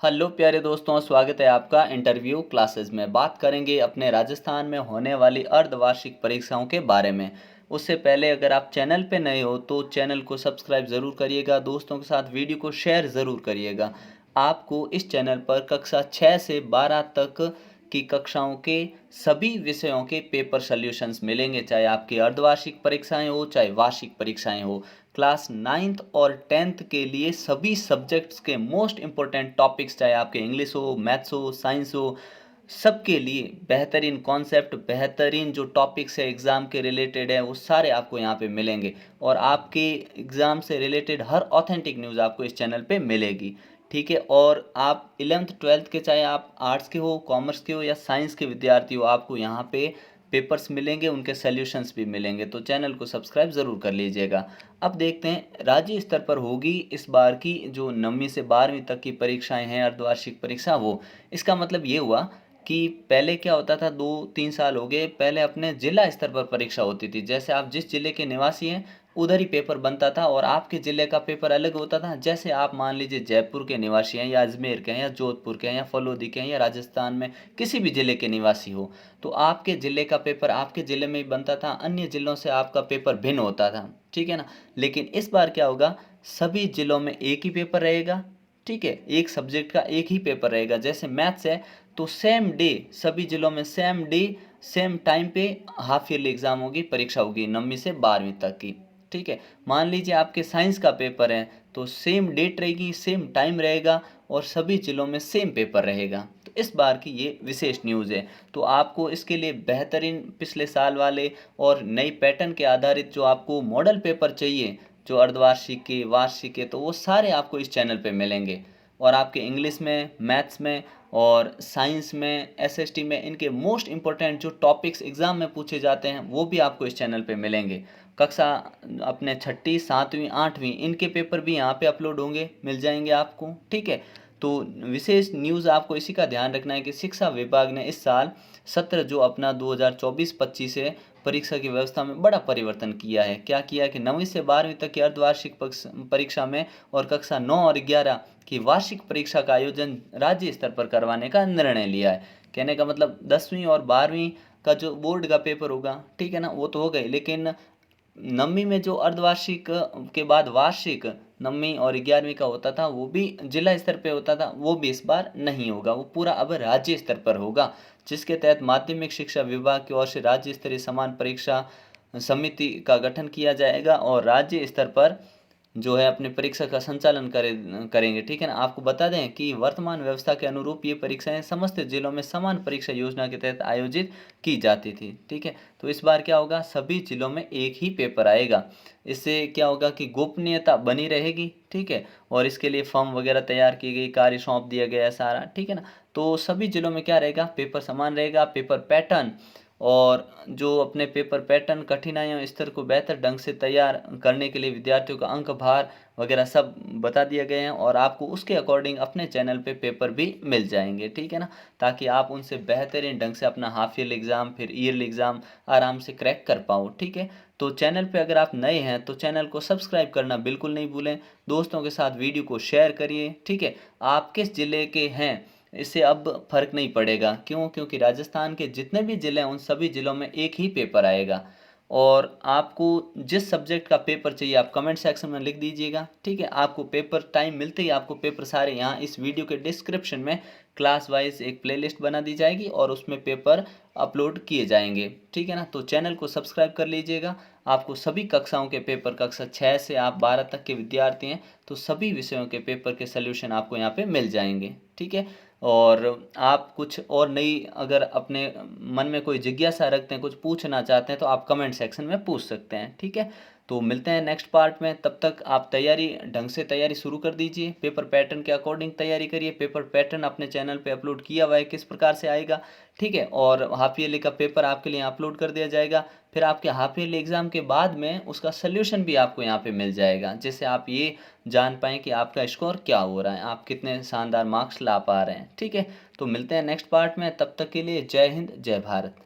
Hello प्यारे दोस्तों, स्वागत है आपका इंटरव्यू क्लासेस में। बात करेंगे अपने राजस्थान में होने वाली अर्धवार्षिक परीक्षाओं के बारे में। उससे पहले अगर आप चैनल पे नए हो तो चैनल को सब्सक्राइब ज़रूर करिएगा, दोस्तों के साथ वीडियो को शेयर ज़रूर करिएगा। आपको इस चैनल पर कक्षा 6 से 12 तक की कक्षाओं के सभी विषयों के पेपर सॉल्यूशंस मिलेंगे, चाहे आपकी अर्धवार्षिक परीक्षाएं हो चाहे वार्षिक परीक्षाएं हो। क्लास 9th और 10th के लिए सभी सब्जेक्ट्स के मोस्ट इम्पोर्टेंट टॉपिक्स, चाहे आपके इंग्लिश हो, मैथ्स हो, साइंस हो, सबके लिए बेहतरीन कॉन्सेप्ट, बेहतरीन जो टॉपिक्स है एग्ज़ाम के रिलेटेड है वो सारे आपको यहाँ पे मिलेंगे। और आपके एग्ज़ाम से रिलेटेड हर ऑथेंटिक न्यूज़ आपको इस चैनल पे मिलेगी। ठीक है। और आप 11th 12th के, चाहे आप आर्ट्स के हो, कॉमर्स के हो या साइंस के विद्यार्थी हो, आपको यहाँ पे पेपर्स मिलेंगे, उनके सॉल्यूशंस भी मिलेंगे। तो चैनल को सब्सक्राइब ज़रूर कर लीजिएगा। अब देखते हैं राज्य स्तर पर होगी इस बार की जो 9वीं से 12वीं तक की परीक्षाएं हैं, अर्धवार्षिक परीक्षा। वो इसका मतलब ये हुआ कि पहले क्या होता था, 2-3 साल हो गए, पहले अपने जिला स्तर पर परीक्षा होती थी। जैसे आप जिस जिले के निवासी हैं उधर ही पेपर बनता था और आपके ज़िले का पेपर अलग होता था। जैसे आप मान लीजिए जयपुर के निवासी हैं या अजमेर के हैं या जोधपुर के हैं या फलोदी के हैं या राजस्थान में किसी भी ज़िले के निवासी हो, तो आपके ज़िले का पेपर आपके ज़िले में ही बनता था, अन्य ज़िलों से आपका पेपर भिन्न होता था। ठीक है ना। लेकिन इस बार क्या होगा, सभी ज़िलों में एक ही पेपर रहेगा। ठीक है, एक सब्जेक्ट का एक ही पेपर रहेगा। जैसे मैथ्स है तो सेम डे सभी ज़िलों में सेम डे सेम टाइम पे हाफ ईयरली एग्ज़ाम होगी, परीक्षा होगी 9वीं से 12वीं तक की। ठीक है। मान लीजिए आपके साइंस का पेपर है तो सेम डेट रहेगी, सेम टाइम रहेगा और सभी जिलों में सेम पेपर रहेगा। तो इस बार की ये विशेष न्यूज़ है। तो आपको इसके लिए बेहतरीन पिछले साल वाले और नई पैटर्न के आधारित जो आपको मॉडल पेपर चाहिए, जो अर्धवार्षिक के, वार्षिक के, तो वो सारे आपको इस चैनल पे मिलेंगे। और आपके इंग्लिश में, मैथ्स में और साइंस में, एसएसटी में, इनके मोस्ट इम्पोर्टेंट जो टॉपिक्स एग्ज़ाम में पूछे जाते हैं वो भी आपको इस चैनल पे मिलेंगे। कक्षा अपने 6ठी 7वीं 8वीं इनके पेपर भी यहाँ पे अपलोड होंगे, मिल जाएंगे आपको। ठीक है। तो विशेष न्यूज़ आपको इसी का ध्यान रखना है कि शिक्षा विभाग ने इस साल सत्र जो अपना 2024-25 से परीक्षा की व्यवस्था में बड़ा परिवर्तन किया है। क्या किया कि 9वीं से 12वीं तक की अर्धवार्षिक परीक्षा में और कक्षा 9 और 11 की वार्षिक परीक्षा का आयोजन राज्य स्तर पर करवाने का निर्णय लिया है। कहने का मतलब 10वीं और 12वीं का जो बोर्ड का पेपर होगा, ठीक है ना, वो तो हो गए, लेकिन 9वीं में जो अर्धवार्षिक के बाद वार्षिक 9वीं और 11वीं का होता था वो भी जिला स्तर पे होता था, वो भी इस बार नहीं होगा, वो पूरा अब राज्य स्तर पर होगा। जिसके तहत माध्यमिक शिक्षा विभाग की ओर से राज्य स्तरीय समान परीक्षा समिति का गठन किया जाएगा और राज्य स्तर पर जो है अपनी परीक्षा का संचालन करेंगे। ठीक है ना। आपको बता दें कि वर्तमान व्यवस्था के अनुरूप ये परीक्षाएं समस्त जिलों में समान परीक्षा योजना के तहत आयोजित की जाती थी। ठीक है। तो इस बार क्या होगा, सभी जिलों में एक ही पेपर आएगा। इससे क्या होगा कि गोपनीयता बनी रहेगी। ठीक है। और इसके लिए फॉर्म वगैरह तैयार की गई, कार्य सौंप दिया गया है सारा। ठीक है ना। तो सभी जिलों में क्या रहेगा, पेपर समान रहेगा। पेपर पैटर्न और जो अपने पेपर पैटर्न, कठिनाइयों, स्तर को बेहतर ढंग से तैयार करने के लिए विद्यार्थियों का अंक भार वगैरह सब बता दिए गए हैं और आपको उसके अकॉर्डिंग अपने चैनल पे पेपर भी मिल जाएंगे। ठीक है ना। ताकि आप उनसे बेहतरीन ढंग से अपना हाफ ईयरली एग्ज़ाम फिर ईयरली एग्ज़ाम आराम से क्रैक कर पाओ। ठीक है। तो चैनल पे अगर आप नए हैं तो चैनल को सब्सक्राइब करना बिल्कुल नहीं भूलें, दोस्तों के साथ वीडियो को शेयर करिए। ठीक है। आप किस ज़िले के हैं इससे अब फर्क नहीं पड़ेगा। क्यों? क्योंकि राजस्थान के जितने भी ज़िले हैं उन सभी ज़िलों में एक ही पेपर आएगा। और आपको जिस सब्जेक्ट का पेपर चाहिए आप कमेंट सेक्शन में लिख दीजिएगा। ठीक है। आपको पेपर टाइम मिलते ही आपको पेपर सारे यहाँ इस वीडियो के डिस्क्रिप्शन में क्लास वाइज एक प्लेलिस्ट बना दी जाएगी और उसमें पेपर अपलोड किए जाएंगे। ठीक है ना। तो चैनल को सब्सक्राइब कर लीजिएगा। आपको सभी कक्षाओं के पेपर, कक्षा 6 से आप 12 तक के विद्यार्थी हैं तो सभी विषयों के पेपर के सल्यूशन आपको यहाँ पे मिल जाएंगे। ठीक है। और आप कुछ और नई अगर अपने मन में कोई जिज्ञासा रखते हैं, कुछ पूछना चाहते हैं तो आप कमेंट सेक्शन में पूछ सकते हैं। ठीक है। तो मिलते हैं नेक्स्ट पार्ट में, तब तक आप तैयारी ढंग से तैयारी शुरू कर दीजिए, पेपर पैटर्न के अकॉर्डिंग तैयारी करिए। पेपर पैटर्न अपने चैनल पे अपलोड किया हुआ है किस प्रकार से आएगा। ठीक है। और हाफ ईयरली का पेपर आपके लिए अपलोड कर दिया जाएगा। फिर आपके हाफ ईयरली एग्ज़ाम के बाद में उसका सल्यूशन भी आपको यहाँ पे मिल जाएगा, जिससे आप ये जान पाएँ कि आपका स्कोर क्या हो रहा है, आप कितने शानदार मार्क्स ला पा रहे हैं। ठीक है। तो मिलते हैं नेक्स्ट पार्ट में, तब तक के लिए जय हिंद, जय भारत।